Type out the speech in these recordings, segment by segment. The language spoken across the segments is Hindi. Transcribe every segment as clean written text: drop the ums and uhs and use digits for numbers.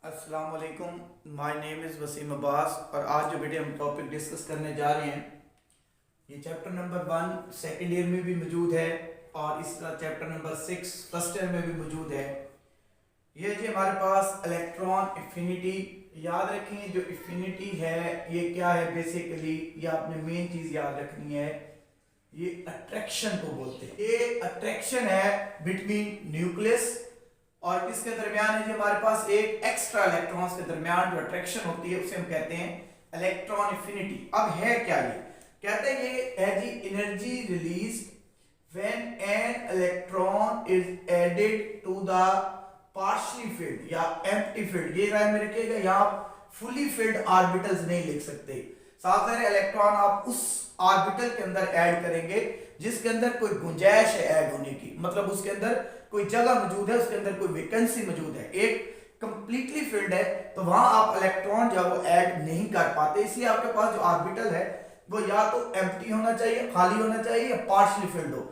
अस्सलाम वालेकुम। My name is Waseem Abbas और आज जो वीडियो हम टॉपिक डिस्कस करने जा रहे हैं ये चैप्टर नंबर 1 सेकेंड ईयर में भी मौजूद है और इस तरह चैप्टर नंबर 6 फर्स्ट ईयर में भी मौजूद है। ये जी हमारे पास इलेक्ट्रॉन एफिनिटी। याद रखें जो एफिनिटी है ये क्या है, बेसिकली ये आपने मेन चीज़ याद रखनी है, ये अट्रैक्शन को बोलते हैं। ये अट्रैक्शन है बिटवीन न्यूक्लियस और इसके दरमियान है जो हमारे पास एक एक्स्ट्रा इलेक्ट्रॉन्स के दरमियान जो अट्रैक्शन होती है उसे हम कहते हैं इलेक्ट्रॉन एफिनिटी। अब है क्या ये, कहते हैं ये है जी energy release when an electron is added to the partially filled या एम्प्टी फिल्ड। ये ध्यान में रखिएगा, यहाँ फुली फिल्ड ऑर्बिटल्स नहीं लिख सकते। साफ है इलेक्ट्रॉन आप उस ऑर्बिटल के अंदर ऐड करेंगे जिसके अंदर कोई गुंजाइश है ऐड होने की, मतलब उसके अंदर कोई जगह मौजूद है, उसके अंदर कोई वैकेंसी मौजूद है, एक कंप्लीटली फिल्ड है, तो वहां आप इलेक्ट्रॉन जो वो ऐड नहीं कर पाते। इसलिए आपके पास जो ऑर्बिटल है वो या तो एम्प्टी होना चाहिए, खाली होना चाहिए, या पार्शियली फिल्ड हो।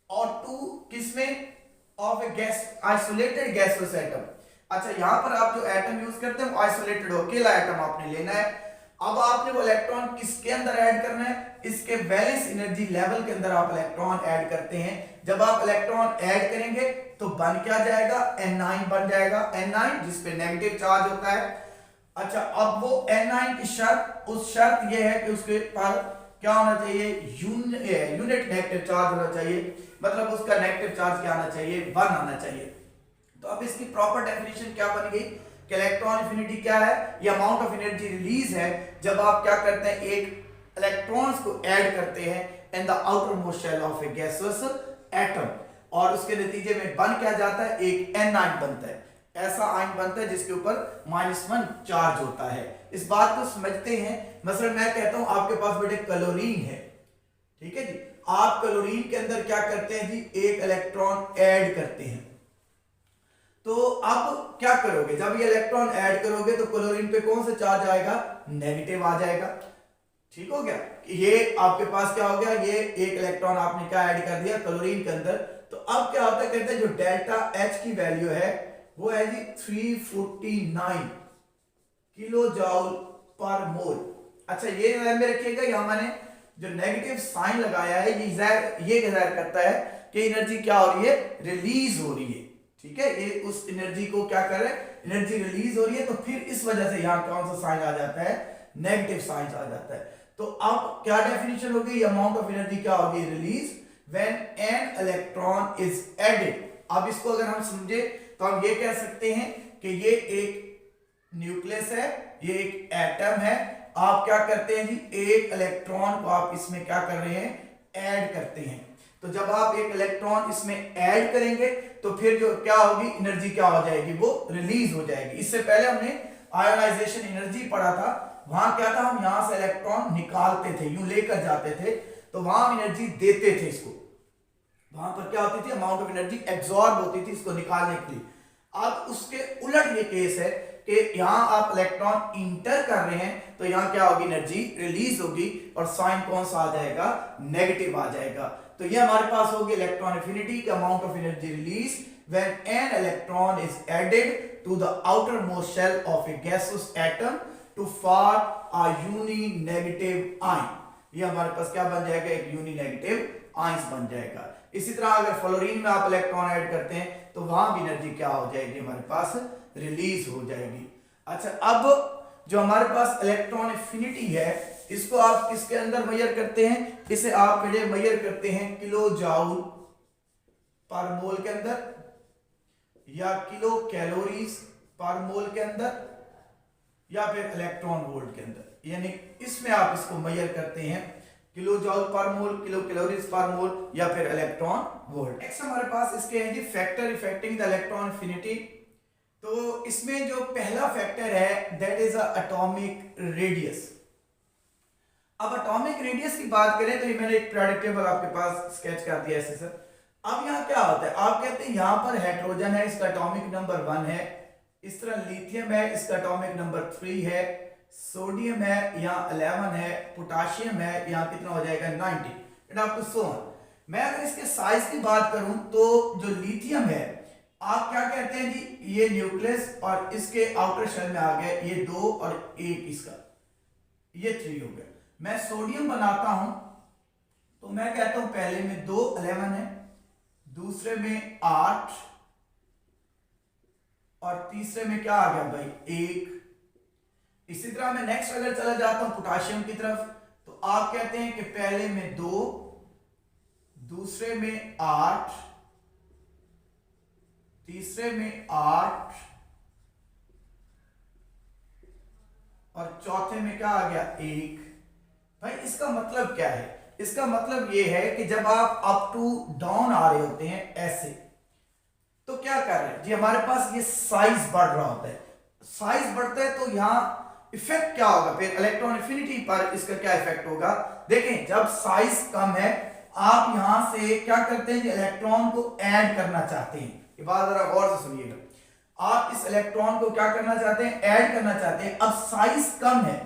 और टू किसमें of A gas isolated gaseous atom. अच्छा यहां पर आप जो एटम यूज करते हैं आइसोलेटेड हो, अकेला एटम आपने लेना है। अब आपने वो इलेक्ट्रॉन किसके अंदर ऐड करना है, इसके वैलेंस एनर्जी लेवल के अंदर आप इलेक्ट्रॉन ऐड करते हैं। जब आप इलेक्ट्रॉन ऐड करेंगे तो बन क्या जाएगा, N9 बन जाएगा। N9 जिसपे नेगेटिव चार्ज होता है। अच्छा अब वो N9 की शर्त, उस शर्त ये है कि उसके पर क्या होना चाहिए, यूनिट नेगेटिव चार्ज होना चाहिए, मतलब उसका नेगेटिव चार्ज क्या आना चाहिए, 1 आना चाहिए। तो अब इसकी प्रॉपर डेफिनेशन क्या बन गई कि इलेक्ट्रॉन एफिनिटी क्या है, ये अमाउंट ऑफ एनर्जी रिलीज है जब आप क्या करते हैं एक इलेक्ट्रॉन्स को ऐड करते हैं in the outermost shell of a gaseous atom, और उसके नतीजे में बन क्या जाता है, एक N9 बनता है। ऐसा आयन बनता है जिसके ऊपर -1 चार्ज होता है। इस बात को समझते हैं। मसलन मैं कहता हूं आपके पास बेटे क्लोरीन है, ठीक है जी, आप क्लोरीन के अंदर क्या करते हैं जी, एक इलेक्ट्रॉन ऐड करते हैं। तो अब क्या करोगे, जब ये इलेक्ट्रॉन ऐड करोगे तो क्लोरीन पे कौन सा चार्ज आएगा, नेगेटिव आ जाएगा। ठीक हो गया, ये आपके पास क्या हो गया, ये एक इलेक्ट्रॉन आपने क्या ऐड कर दिया क्लोरीन के अंदर। तो अब क्या होता है, कहते हैं जो डेल्टा H की वैल्यू है वो है जी 349 किलो जूल पर मोल। अच्छा ये ध्यान में रखिएगा, यहां मैंने जो नेगेटिव साइन लगाया है ये जाहिर करता है कि एनर्जी क्या हो रही है, रिलीज हो रही है। ठीक है, ये उस एनर्जी को क्या कर रहा है, एनर्जी रिलीज हो रही है, तो फिर इस वजह से यहां कौन सा साइन आ जाता है, नेगेटिव साइन आ जाता है। तो अब क्या डेफिनेशन होगी, अमाउंट ऑफ एनर्जी क्या होगी, release when an electron is added. अब इसको अगर हम समझे तो हम ये कह सकते हैं कि ये एक न्यूक्लियस है, ये एक एटम है, आप क्या करते हैं जी, एक इलेक्ट्रॉन को आप इसमें क्या कर रहे हैं, ऐड करते हैं। तो जब आप एक इलेक्ट्रॉन इसमें ऐड करेंगे तो फिर जो क्या होगी, एनर्जी क्या हो जाएगी, वो रिलीज हो जाएगी। इससे पहले हमने आयोनाइजेशन एनर्जी पढ़ा था, वहां क्या था, हम यहां से इलेक्ट्रॉन निकालते थे, यूं लेकर जाते थे, तो वहां हम एनर्जी देते थे इसको, वहां पर क्या होती थी, अमाउंट ऑफ एनर्जी एब्जॉर्ब होती थी इसको निकालने के लिए। अब उसके उलट ये केस है कि यहां आप इलेक्ट्रॉन इंटर कर रहे हैं तो यहां क्या होगी, एनर्जी रिलीज होगी और साइन कौन सा आ जाएगा, नेगेटिव आ जाएगा। तो ये हमारे पास होगी इलेक्ट्रॉन एफिनिटी का amount of energy release when an electron is added to the outermost shell of a gaseous atom to form a uni negative ion. ये हमारे पास क्या बन जाएगा, एक यूनी नेगेटिव आयंस बन जाएगा। इसी तरह अगर फ्लोरीन में आप इलेक्ट्रॉन ऐड करते हैं तो वहां भी एनर्जी क्या हो जाएगी, हमारे पास रिलीज हो जाएगी। अच्छा अब जो हमारे पास इलेक्ट्रॉन एफिनिटी है इसको आप किसके अंदर मेजर करते हैं, इसे आप मेजर करते हैं किलो जूल पर मोल के अंदर या किलो कैलोरीज पर मोल के अंदर या फिर इलेक्ट्रॉन वोल्ट के अंदर, यानी इसमें आप इसको मेजर करते हैं किलो जूल पर मोल, किलो कैलोरीज पर मोल या फिर इलेक्ट्रॉन वोल्ट। नेक्स्ट हमारे पास इसके हैं जी factor affecting the electron affinity. तो इसमें जो पहला फैक्टर है दैट इज एटॉमिक रेडियस। अब एटॉमिक रेडियस की बात करें तो ये मैंने एक पीरियोडिक टेबल आपके पास स्केच कर दिया ऐसे सर। अब यहाँ क्या होता है, आप कहते हैं यहां पर हाइड्रोजन है, इसका एटॉमिक नंबर 1 है, इस तरह लिथियम है, इसका एटॉमिक नंबर 3 है, सोडियम है, यहाँ 11 है, पोटाशियम है, यहाँ कितना हो जाएगा 90 and up to so on. मैं अगर इसके साइज की बात करूं तो जो लिथियम है आप क्या कहते हैं जी, ये न्यूक्लियस और इसके आउटर शेल में आ गए ये 2 और 1 इसका, ये 3 हो गया। मैं सोडियम बनाता हूं तो मैं कहता हूं पहले में 2 11 है, दूसरे में 8 और तीसरे में क्या आ गया भाई 1। इसी तरह मैं नेक्स्ट अगर चला जाता हूं पोटाशियम की तरफ, तो आप कहते हैं कि पहले में 2, दूसरे में 8, तीसरे में 8 और चौथे में क्या आ गया 1। भाई इसका मतलब क्या है, इसका मतलब यह है कि जब आप अप टू डाउन आ रहे होते हैं ऐसे, तो क्या कर रहे हैं जी, हमारे पास ये साइज बढ़ रहा होता है। साइज बढ़ता है तो यहां इफेक्ट क्या होगा, फिर इलेक्ट्रॉन एफिनिटी पर इसका क्या इफेक्ट होगा। देखें जब साइज कम है, आप यहां से क्या करते हैं कि इलेक्ट्रॉन को ऐड करना चाहते हैं। ये बात जरा गौर से सुनिएगा, आप इस इलेक्ट्रॉन को क्या करना चाहते हैं, ऐड करना चाहते हैं। अब साइज कम है,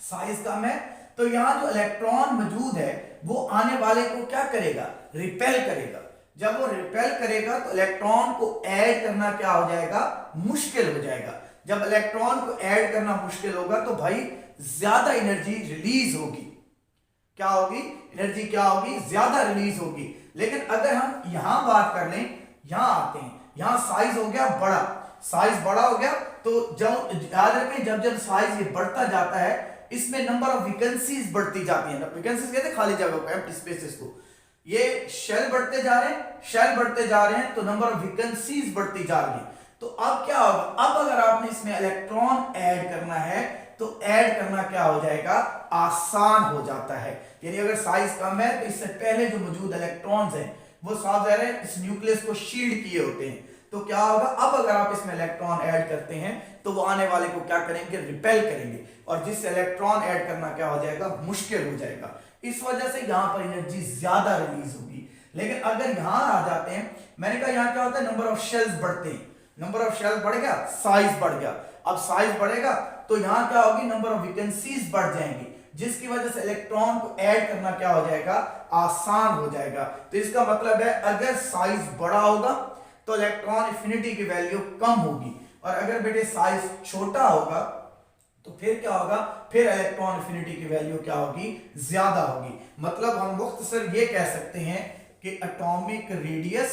साइज कम है तो यहां जो इलेक्ट्रॉन मौजूद है वो आने वाले को क्या करेगा, रिपेल करेगा। जब वो रिपेल करेगा तो इलेक्ट्रॉन को ऐड करना क्या हो जाएगा, मुश्किल हो जाएगा। जब इलेक्ट्रॉन को ऐड करना मुश्किल होगा तो भाई ज्यादा एनर्जी रिलीज होगी। क्या होगी, एनर्जी क्या होगी, ज्यादा रिलीज होगी। लेकिन अगर हम यहां बात कर लें, यहां आते हैं, यहां साइज हो गया बड़ा, साइज बड़ा हो गया तो जब याद रखें जब जब साइज ये बढ़ता जाता है इसमें नंबर ऑफ वैकेंसीज बढ़ती जाती है। वैकेंसीज कहते हैं खाली जगह को, एम्प्टी स्पेसेस को। ये शेल बढ़ते जा रहे हैं, शेल बढ़ते जा रहे हैं तो नंबर ऑफ वैकेंसीज बढ़ती जा रही है। तो अब क्या होगा, अब अगर आपने इसमें इलेक्ट्रॉन ऐड करना है तो ऐड करना क्या हो जाएगा, आसान हो जाता है। यानी अगर साइज कम है तो इससे पहले जो मौजूद इलेक्ट्रॉन्स हैं वो साफ ज़ाहिर है इस न्यूक्लियस को शील्ड किए होते हैं। तो क्या होगा, अब अगर आप इसमें इलेक्ट्रॉन ऐड करते हैं तो वो आने वाले को क्या करेंगे, रिपेल करेंगे, और जिससे इलेक्ट्रॉन ऐड करना क्या हो जाएगा, मुश्किल हो जाएगा। इस वजह से यहां पर एनर्जी ज्यादा रिलीज होगी। लेकिन अगर यहां आ जाते हैं, मैंने कहा यहां क्या होता है, नंबर ऑफ शेल्स बढ़ते हैं, नंबर ऑफ शेल्स बढ़ गया, साइज बढ़ गया। अब साइज बढ़ेगा तो यहां क्या होगी, नंबर ऑफ वैकेंसीज बढ़ जाएंगी, जिसकी वजह से इलेक्ट्रॉन को ऐड करना क्या हो जाएगा, आसान हो जाएगा। तो इसका मतलब है अगर साइज बड़ा होगा तो इलेक्ट्रॉन एफिनिटी की वैल्यू कम होगी, और अगर बेटे साइज छोटा होगा तो फिर क्या होगा, फिर इलेक्ट्रॉन एफिनिटी की वैल्यू क्या होगी, ज्यादा होगी। मतलब हम मुख्तसर ये कह सकते हैं कि atomic radius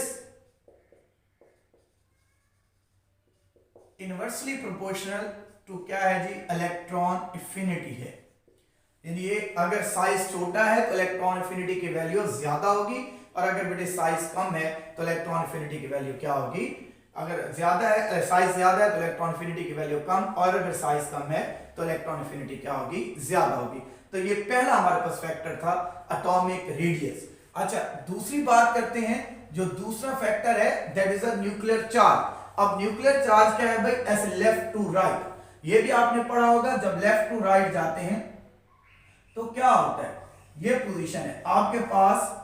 inversely proportional to क्या है जी, इलेक्ट्रॉन एफिनिटी है। यानी ये अगर साइज छोटा है तो इलेक्ट्रॉन एफिनिटी की वैल्यू ज्यादा होगी, और अगर बेटे साइज कम है तो इलेक्ट्रॉन एफिनिटी की वैल्यू क्या होगी, अगर ज्यादा है, साइज ज्यादा है तो इलेक्ट्रॉन एफिनिटी की वैल्यू कम, और अगर साइज कम है तो इलेक्ट्रॉन एफिनिटी क्या होगी, ज्यादा होगी। तो ये पहला हमारे पास फैक्टर था एटॉमिक रेडियस। अच्छा, दूसरी बात करते हैं, जो दूसरा फैक्टर है that is a nuclear charge. अब न्यूक्लियर चार्ज क्या है भाई, ऐसे लेफ्ट टू राइट, ये भी आपने पढ़ा होगा, जब लेफ्ट टू राइट जाते हैं तो क्या होता है, ये पोजीशन है, आपके पास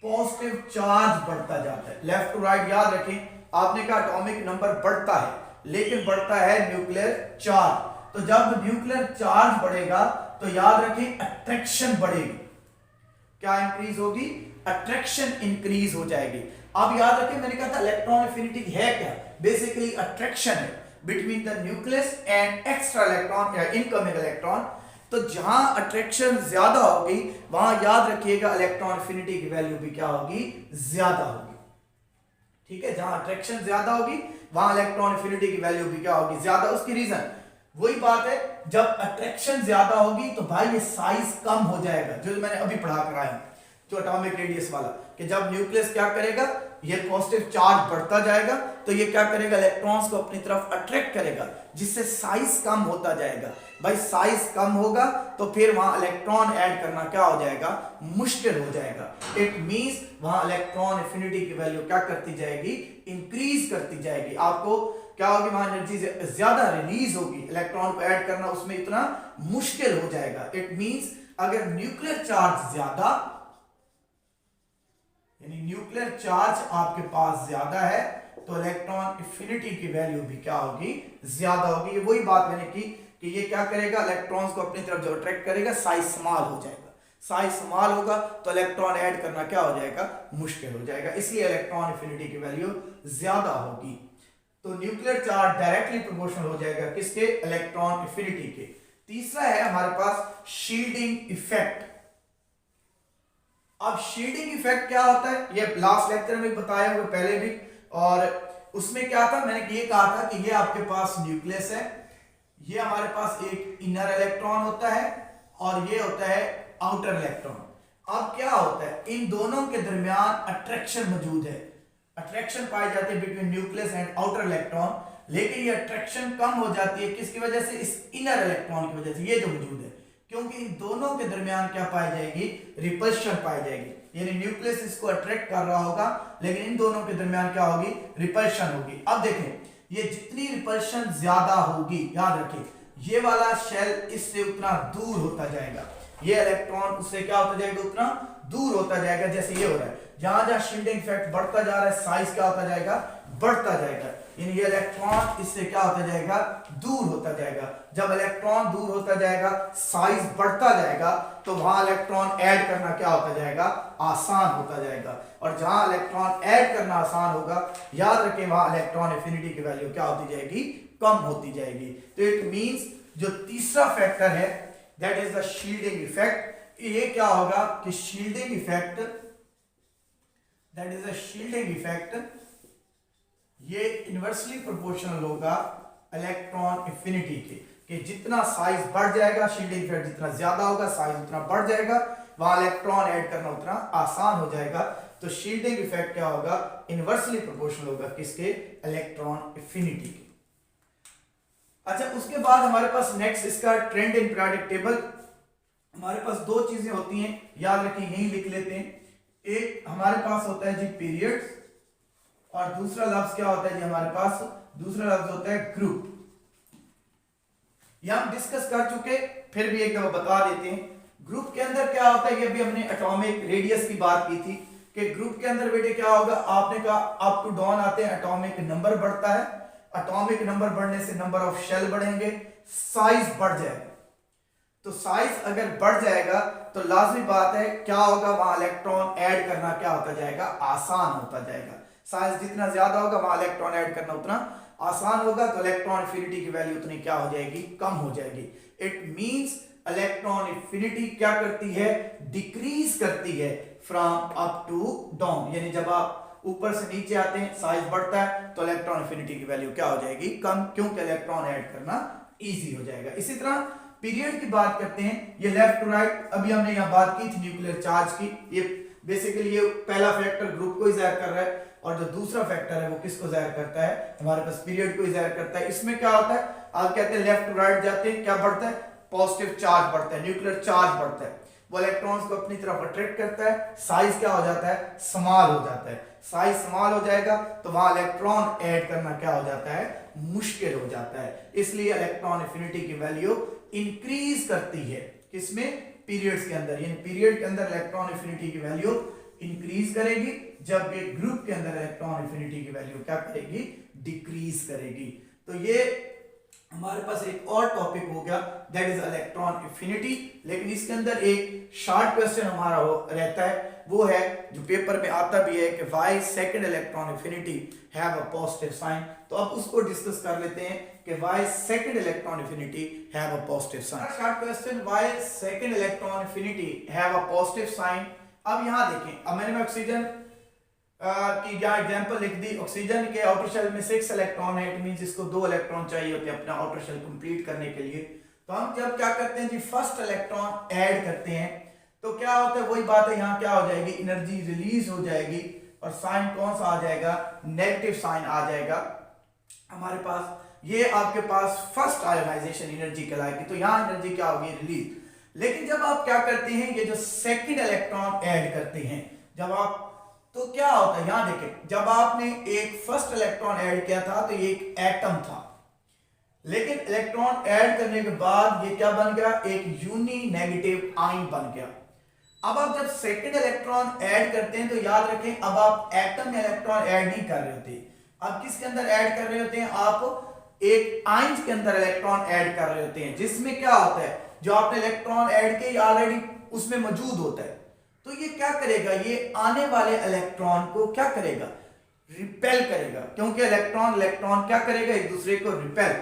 पॉजिटिव चार्ज बढ़ता जाता है। लेफ्ट टू राइट याद रखें, आपने कहा एटॉमिक नंबर बढ़ता है लेकिन बढ़ता है न्यूक्लियर चार्ज। तो जब न्यूक्लियर चार्ज बढ़ेगा तो याद रखें अट्रैक्शन बढ़ेगी, क्या इंक्रीज होगी, अट्रैक्शन इंक्रीज हो जाएगी। अब याद रखें मैंने कहा था इलेक्ट्रॉन एफिनिटी है क्या, बेसिकली अट्रैक्शन है between the nucleus and extra electron या इनकमिंग इलेक्ट्रॉन। तो जहां अट्रैक्शन ज्यादा होगी वहां याद रखिएगा इलेक्ट्रॉन एफिनिटी की वैल्यू भी क्या होगी, ज्यादा होगी। ठीक है, जहां अट्रैक्शन ज्यादा होगी वहां इलेक्ट्रॉन एफिनिटी की वैल्यू भी क्या होगी, ज्यादा। उसकी रीजन वही बात है, जब अट्रैक्शन ज्यादा होगी तो भाई ये साइज कम हो जाएगा, जो मैंने अभी पढ़ा कर आया जो एटॉमिक रेडियस वाला, कि जब न्यूक्लियस क्या करेगा, ये पॉजिटिव चार्ज बढ़ता जाएगा तो ये क्या करेगा, इलेक्ट्रॉन्स को अपनी तरफ अट्रैक्ट करेगा, जिससे साइज कम होता जाएगा। भाई साइज कम होगा तो फिर वहां इलेक्ट्रॉन ऐड करना क्या हो जाएगा, मुश्किल हो जाएगा। इट मींस वहां इलेक्ट्रॉन एफिनिटी की वैल्यू क्या करती जाएगी, इंक्रीज करती जाएगी। आपको क्या होगी, वहां एनर्जी ज्यादा रिलीज होगी, इलेक्ट्रॉन को ऐड करना उसमें इतना मुश्किल हो जाएगा। इट मींस अगर न्यूक्लियर चार्ज ज्यादा, यानी न्यूक्लियर चार्ज आपके पास ज्यादा है तो इलेक्ट्रॉन एफिनिटी की वैल्यू भी क्या होगी, ज्यादा होगी। ये वही बात मैंने की कि ये क्या करेगा, इलेक्ट्रॉन्स को अपनी तरफ जो अट्रैक्ट करेगा साइज स्मॉल हो जाएगा, साइज स्मॉल होगा तो इलेक्ट्रॉन ऐड करना क्या हो जाएगा, मुश्किल हो जाएगा, इसलिए इलेक्ट्रॉन एफिनिटी की वैल्यू ज्यादा होगी। तो न्यूक्लियर चार्ज डायरेक्टली प्रोपोर्शनल हो जाएगा किसके, इलेक्ट्रॉन एफिनिटी के। तीसरा है हमारे पास शील्डिंग इफेक्ट। अब शील्डिंग इफेक्ट क्या होता है, ये लास्ट लेक्चर में बताया हुआ पहले भी, और उसमें क्या था, मैंने ये कहा था कि ये आपके पास न्यूक्लियस है, ये हमारे पास एक इनर इलेक्ट्रॉन होता है और ये होता है आउटर इलेक्ट्रॉन। अब क्या होता है, इन दोनों के दरमियान अट्रैक्शन मौजूद है, अट्रैक्शन पाई जाती है between nucleus and outer electron, लेकिन ये अट्रैक्शन कम हो जाती है किसकी वजह से, इस इनर इलेक्ट्रॉन की वजह से, ये जो मौजूद है, क्योंकि इन दोनों के दरमियान क्या पाई जाएगी, रिपल्शन पाई जाएगी, यानी न्यूक्लियस इसको अट्रैक्ट कर रहा होगा लेकिन इन दोनों के दरमियान क्या होगी, रिपल्शन होगी। अब देखें, ये जितनी रिपल्शन ज्यादा होगी, याद रखें, ये वाला शेल इससे उतना दूर होता जाएगा, ये इलेक्ट्रॉन उससे क्या होता जाएगा, उतना दूर होता जाएगा, जैसे ये हो रहा है, जहां जहां शील्डिंग इफेक्ट बढ़ता जा रहा है साइज क्या होता जाएगा, बढ़ता जाएगा, यानी ये इलेक्ट्रॉन इससे क्या होता जाएगा, दूर होता जाएगा। जब इलेक्ट्रॉन दूर होता जाएगा, साइज बढ़ता जाएगा, तो वहां इलेक्ट्रॉन ऐड करना क्या होता जाएगा, आसान होता जाएगा, और जहां इलेक्ट्रॉन ऐड करना आसान होगा, याद रखें, वहां इलेक्ट्रॉन एफिनिटी की वैल्यू क्या होती जाएगी, कम होती जाएगी। तो इट मींस जो तीसरा फैक्टर है that is the shielding effect, ये क्या होगा कि shielding effect, that is the shielding effect, ये इनवर्सली प्रोपोर्शनल होगा इलेक्ट्रॉन एफिनिटी के, कि जितना साइज बढ़ जाएगा, शील्डिंग इफेक्ट जितना ज्यादा होगा, साइज उतना बढ़ जाएगा, वहां इलेक्ट्रॉन ऐड करना उतना आसान हो जाएगा। तो शील्डिंग इफेक्ट क्या होगा, इनवर्सली प्रोपोर्शनल होगा किसके, इलेक्ट्रॉन एफिनिटी के। अच्छा, उसके बाद हमारे पास नेक्स्ट इसका ट्रेंड इन पीरियोडिक टेबल, हमारे पास दो चीजें होती हैं, याद रखिए, यही लिख लेते हैं, एक हमारे पास होता है जी पीरियड्स, और दूसरा लफ्ज क्या होता है जी हमारे पास, दूसरा लफ्ज होता है ग्रुप। यह हम डिस्कस कर चुके, फिर भी एक दफा बता देते हैं। ग्रुप के अंदर क्या होता है, ये भी हमने एटॉमिक रेडियस की बात की थी कि ग्रुप के अंदर बेटे क्या होगा, आपने कहा अप टू डाउन आते हैं, एटॉमिक नंबर बढ़ता है, एटॉमिक नंबर बढ़ने से नंबर ऑफ शेल बढ़ेंगे, साइज बढ़ जाएगा। तो साइज अगर बढ़ जाएगा तो लाजमी बात है क्या होगा, वहां इलेक्ट्रॉन ऐड करना क्या होता जाएगा, आसान होता जाएगा। साइज जितना ज्यादा होगा वहां इलेक्ट्रॉन ऐड करना उतना आसान होगा, तो इलेक्ट्रॉन एफिनिटी की वैल्यू उतनी क्या हो जाएगी, कम हो जाएगी। इट मींस इलेक्ट्रॉन एफिनिटी क्या करती है, डिक्रीज करती है फ्रॉम अप टू डाउन, यानी जब आप ऊपर से नीचे आते हैं साइज बढ़ता है तो इलेक्ट्रॉन एफिनिटी की वैल्यू क्या हो जाएगी, कम, क्योंकि इलेक्ट्रॉन ऐड करना इजी हो जाएगा। इसी तरह पीरियड की बात करते हैं, ये लेफ्ट टू राइट, अभी हमने यहां बात की थी न्यूक्लियर चार्ज की, ये बेसिकली ये पहला फैक्टर ग्रुप को ही जाहिर कर रहा है, और जो दूसरा फैक्टर है वो किसको जाहिर करता है, हमारे पास पीरियड को ही जाहिर करता है। इसमें क्या होता है, आप कहते हैं लेफ्ट टू राइट जाते हैं, क्या बढ़ता है, पॉजिटिव चार्ज बढ़ता है, न्यूक्लियर चार्ज बढ़ता है, वो इलेक्ट्रॉन्स को अपनी तरफ अट्रैक्ट करता है, साइज क्या हो जाता है, स्मॉल हो जाता है, साइज स्मॉल हो जाएगा तो वहां इलेक्ट्रॉन ऐड करना क्या हो जाता है, मुश्किल हो जाता है, इसलिए इलेक्ट्रॉन एफिनिटी की वैल्यू इंक्रीज करती है, किसमें, पीरियड्स के अंदर, यानी पीरियड के अंदर इलेक्ट्रॉन एफिनिटी की वैल्यू इंक्रीज करेगी, जब ये ग्रुप के अंदर इलेक्ट्रॉन एफिनिटी की वैल्यू क्या करेगी, डिक्रीज करेगी। तो ये हमारे पास एक और टॉपिक हो गया दैट इज इलेक्ट्रॉन एफिनिटी, लेकिन इसके अंदर एक शॉर्ट क्वेश्चन हमारा रहता है, वो है जो पेपर में आता भी है कि why second electron affinity have a positive sign. तो अब उसको डिस्कस कर लेते हैं कि why second electron affinity have a positive sign. Short question, why second electron affinity have a positive sign. अब यहां देखें, अब मैंने ऑक्सीजन की क्या एग्जांपल लिख दी, ऑक्सीजन के आउटर शेल में 6 इलेक्ट्रॉन है, इट मींस इसको 2 इलेक्ट्रॉन चाहिए होते हैं अपना आउटर शेल कंप्लीट करने के लिए। तो हम जब क्या करते हैं जी, फर्स्ट इलेक्ट्रॉन ऐड करते हैं तो क्या होता है, वही बात है, यहाँ क्या हो जाएगी, एनर्जी रिलीज हो जाएगी, और साइन कौन सा आ जाएगा, नेगेटिव साइन आ जाएगा हमारे पास, ये आपके पास फर्स्ट आयोनाइजेशन एनर्जी कहलाएगी, तो यहाँ एनर्जी क्या होगी, रिलीज। लेकिन जब आप क्या करते हैं, ये जो सेकंड इलेक्ट्रॉन ऐड करते हैं, जब आप, तो क्या होता है, यहां देखें, जब आपने एक फर्स्ट इलेक्ट्रॉन ऐड किया था तो ये एक एटम था, लेकिन इलेक्ट्रॉन ऐड करने के बाद ये क्या बन गया, एक यूनी नेगेटिव आयन बन गया। अब आप जब सेकंड इलेक्ट्रॉन ऐड करते हैं तो याद रखें, अब आप एटम में इलेक्ट्रॉन ऐड नहीं कर रहे होते, अब किसके अंदर ऐड कर रहे होते हैं, आप एक आयन के अंदर इलेक्ट्रॉन ऐड कर रहे होते हैं, जिसमें क्या होता है, जो आपने इलेक्ट्रॉन ऐड किए ऑलरेडी उसमें मौजूद होता है। तो ये क्या करेगा, ये आने वाले इलेक्ट्रॉन को क्या करेगा, रिपेल करेगा, क्योंकि इलेक्ट्रॉन क्या करेगा, एक दूसरे को रिपेल।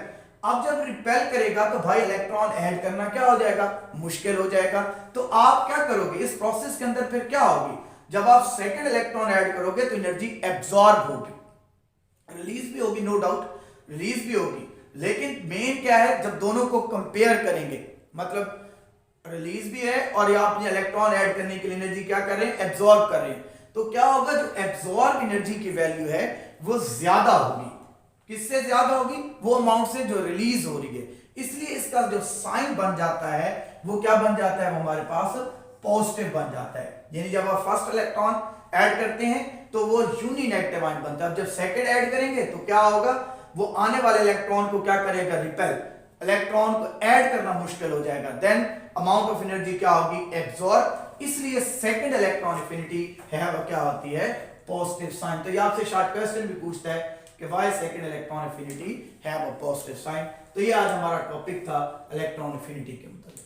अब जब रिपेल करेगा तो भाई इलेक्ट्रॉन ऐड करना क्या हो जाएगा, मुश्किल हो जाएगा। तो आप क्या करोगे इस प्रोसेस के अंदर, फिर क्या होगी, जब आप सेकंड इलेक्ट्रॉन ऐड करोगे तो एनर्जी एब्जॉर्ब होगी, रिलीज भी होगी, नो डाउट रिलीज भी होगी, लेकिन मेन क्या है, जब दोनों को कंपेयर करेंगे, मतलब रिलीज भी है और ये आपने इलेक्ट्रॉन ऐड करने के लिए एनर्जी क्या कर रहे हैं, एब्जॉर्ब कर रहे हैं, तो क्या होगा, जो एब्जॉर्ब एनर्जी की वैल्यू है वो ज्यादा होगी, किससे ज्यादा होगी, वो अमाउंट से जो रिलीज हो रही है। इसलिए इसका जो साइन बन जाता है वो क्या बन जाता है, वो हमारे पास पॉजिटिव बन जाता है। यानी जब आप फर्स्ट इलेक्ट्रॉन ऐड करते हैं तो वो यूनिनेगेटिव आयन बनता है, जब सेकंड ऐड करेंगे तो क्या होगा, वो आने वाले इलेक्ट्रॉन को क्या करेगा, रिपेल, इलेक्ट्रॉन को ऐड करना मुश्किल हो जाएगा, देन अमाउंट ऑफ एनर्जी क्या होगी, एब्जॉर्ब। इसलिए सेकंड इलेक्ट्रॉन एफिनिटी है वो क्या होती है, पॉजिटिव साइन। तो ये आपसे शॉर्ट क्वेश्चन भी पूछता है कि why second electron affinity have a positive sign. तो ये आज हमारा टॉपिक था इलेक्ट्रॉन एफिनिटी के मतलब।